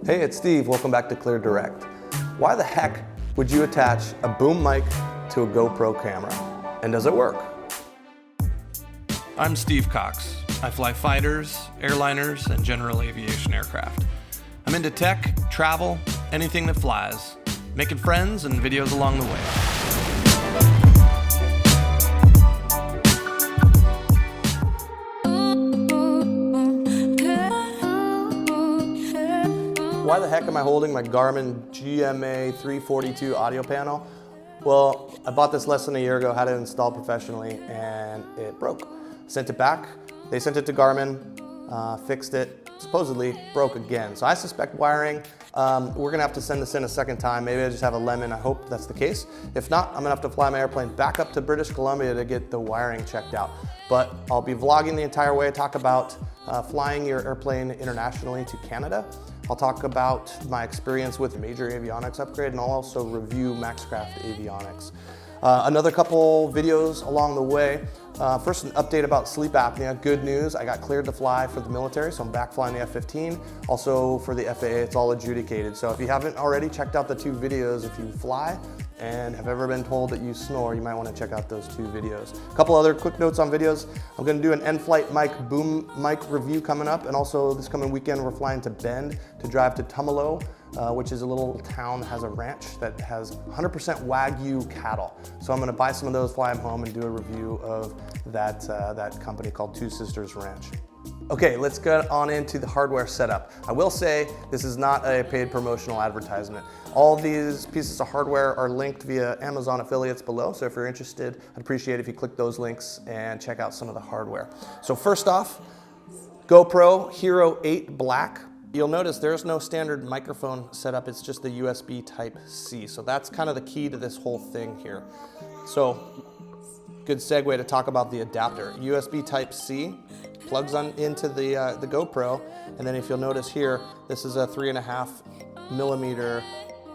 Hey, it's Steve. Welcome back to Clear Direct. Why the heck would you attach a boom mic to a GoPro camera? And does it work? I'm Steve Cox. I fly fighters, airliners, and general aviation aircraft. I'm into tech, travel, anything that flies, making friends and videos along the way. Why the heck am I holding my Garmin GMA 342 audio panel? Well, I bought this less than a year ago, had it installed professionally, and it broke. Sent it back, they sent it to Garmin, fixed it, supposedly broke again. So I suspect wiring. We're gonna have to send this in a second time. Maybe I just have a lemon, I hope that's the case. If not, I'm gonna have to fly my airplane back up to British Columbia to get the wiring checked out. But I'll be vlogging the entire way, talk about flying your airplane internationally to Canada. I'll talk about my experience with major avionics upgrade, and I'll also review Maxcraft avionics. Another couple videos along the way. First, an update about sleep apnea. Good news, I got cleared to fly for the military, so I'm back flying the F-15. Also for the FAA, it's all adjudicated. So if you haven't already checked out the two videos, if you fly and have ever been told that you snore, you might want to check out those two videos. A couple other quick notes on videos. I'm going to do an end-flight mic boom mic review coming up, and also this coming weekend we're flying to Bend to drive to Tumalo, which is a little town that has a ranch that has 100% Wagyu cattle. So I'm going to buy some of those, fly them home, and do a review of that company called Two Sisters Ranch. Okay, let's get on into the hardware setup. I will say this is not a paid promotional advertisement. All these pieces of hardware are linked via Amazon affiliates below, so if you're interested, I'd appreciate it if you click those links and check out some of the hardware. So first off, GoPro Hero8 Black. You'll notice there's no standard microphone setup, it's just the USB Type-C. So that's kind of the key to this whole thing here. So, good segue to talk about the adapter. USB Type-C plugs on into the GoPro, and then if you'll notice here, this is a 3.5mm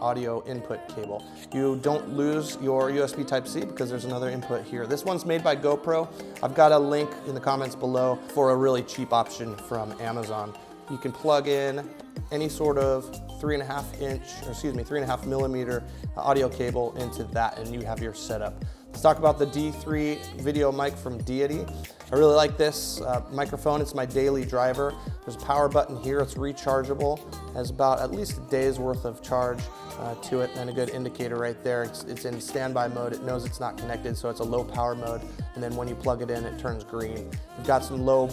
audio input cable. You don't lose your USB Type-C because there's another input here. This one's made by GoPro. Millimeter. I've got a link in the comments below for a really cheap option from Amazon. You can plug in any sort of 3.5mm audio cable into that, and you have your setup. Let's talk about the D3 video mic from Deity. I really like this microphone. It's my daily driver. There's a power button here. It's rechargeable. It has about at least a day's worth of charge to it, and a good indicator right there. It's in standby mode. It knows it's not connected, so it's a low power mode. And then when you plug it in, it turns green. We've got some low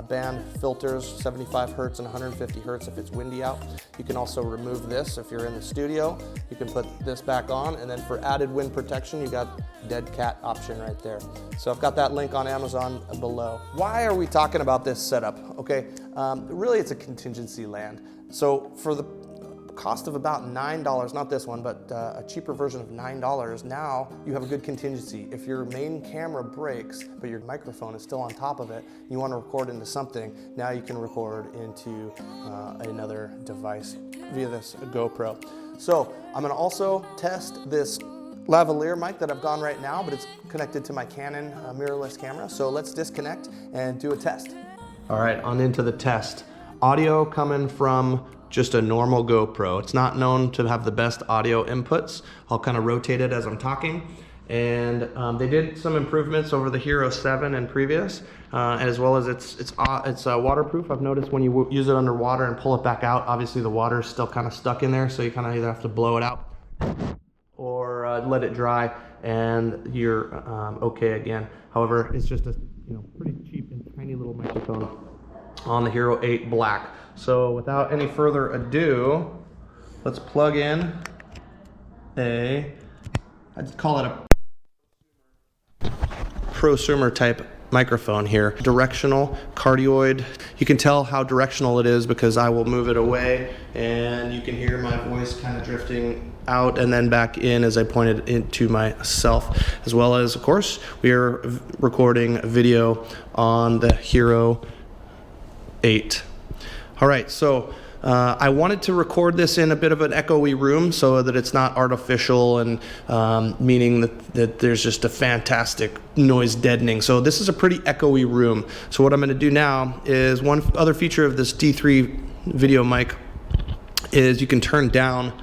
band filters, 75 hertz and 150 hertz if it's windy out. You can also remove this if you're in the studio. You can put this back on, and then for added wind protection, you got dead cat option right there. So I've got that link on Amazon below. Why are we talking about this setup? Okay, really it's a contingency land. So for the cost of about $9, not this one, but a cheaper version of $9, now you have a good contingency. If your main camera breaks, but your microphone is still on top of it, you want to record into something, now you can record into another device via this GoPro. So I'm going to also test this lavalier mic that I've gone right now, but it's connected to my Canon mirrorless camera. So let's disconnect and do a test. All right, on into the test. Audio coming from just a normal GoPro. It's not known to have the best audio inputs. I'll kind of rotate it as I'm talking. And they did some improvements over the Hero7 and previous, as well as it's waterproof. I've noticed when you use it underwater and pull it back out, obviously the water is still kind of stuck in there, so you kind of either have to blow it out or let it dry, and you're okay again. However, it's just a pretty cheap and tiny little microphone on the Hero8 Black. So without any further ado, let's plug in I'd call it a prosumer type microphone here. Directional, cardioid. You can tell how directional it is because I will move it away and you can hear my voice kind of drifting out and then back in as I point it into myself, as well as, of course, we are recording video on the Hero8. All right, so I wanted to record this in a bit of an echoey room so that it's not artificial and meaning that there's just a fantastic noise deadening. So this is a pretty echoey room. So what I'm going to do now is one other feature of this D3 video mic is you can turn down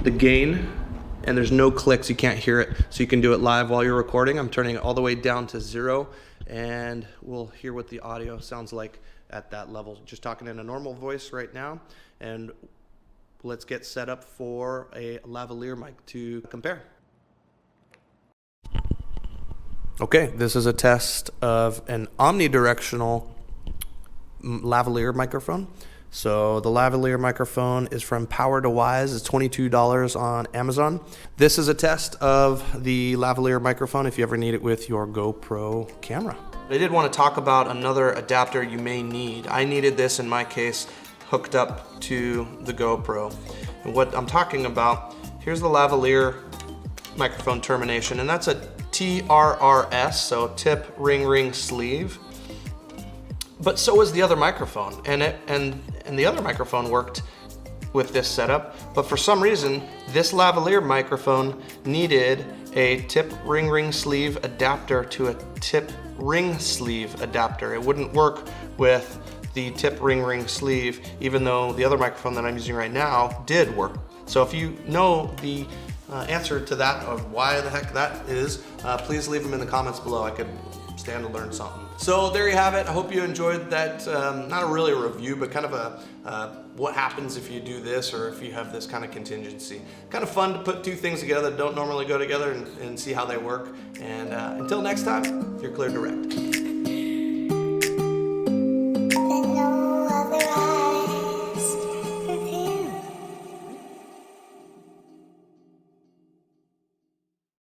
the gain, and there's no clicks, you can't hear it, so you can do it live while you're recording. I'm turning it all the way down to 0, and we'll hear what the audio sounds like at that level. Just talking in a normal voice right now, and let's get set up for a lavalier mic to compare. Okay, this is a test of an omnidirectional lavalier microphone. So the lavalier microphone is from PowerDeWise. It's $22 on Amazon. This is a test of the lavalier microphone if you ever need it with your GoPro camera. I did want to talk about another adapter you may need. I needed this in my case hooked up to the GoPro. And what I'm talking about, here's the lavalier microphone termination, and that's a TRRS, so tip, ring, sleeve. But so was the other microphone, and the other microphone worked with this setup, but for some reason, this lavalier microphone needed a tip, ring, sleeve adapter to a tip, ring, sleeve adapter. It wouldn't work with the tip, ring, sleeve, even though the other microphone that I'm using right now did work. So if you know the answer to that, of why the heck that is, please leave them in the comments below. I could stand to learn something. So there you have it. I hope you enjoyed that, not really a review, but kind of a what happens if you do this, or if you have this kind of contingency. Kind of fun to put two things together that don't normally go together, and see how they work. And until next time, you're clear direct.